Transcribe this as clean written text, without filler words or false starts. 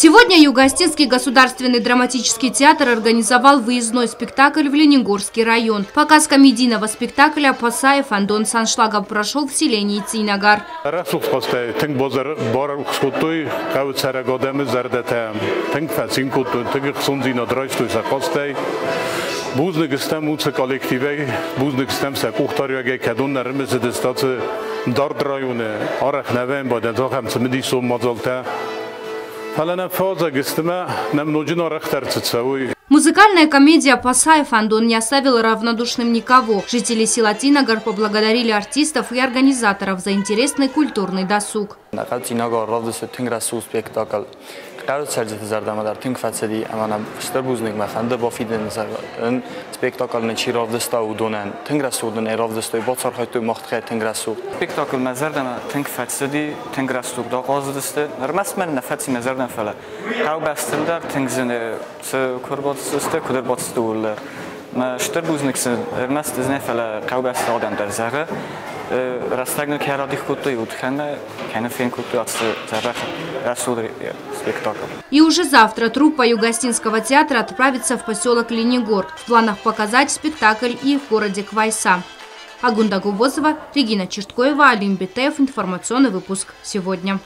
Сегодня Юго-Остинский государственный драматический театр организовал выездной спектакль в Ленигорский район. Показ комедийного спектакля «Пасаев Андон Саншлагов» прошел в селении Цинагар. Buznik sistem uce kolektive, buznik sistem se kuchtarjage kadun na remesedestace dardrajune arach nevem baden zaham smedi so mazalta. Falana faza gistema нам нужно рахтарцевой. Музыкальная комедия «Пасаев Андон» не оставила равнодушным никого. Жители села Цинагар поблагодарили артистов и организаторов за интересный культурный досуг. И уже завтра труппа Юго-Остинского театра отправится в поселок Ленигор. В планах показать спектакль и в городе Квайса. Агунда Губозова, Регина Черткоева, Алим Бетеев. Информационный выпуск сегодня.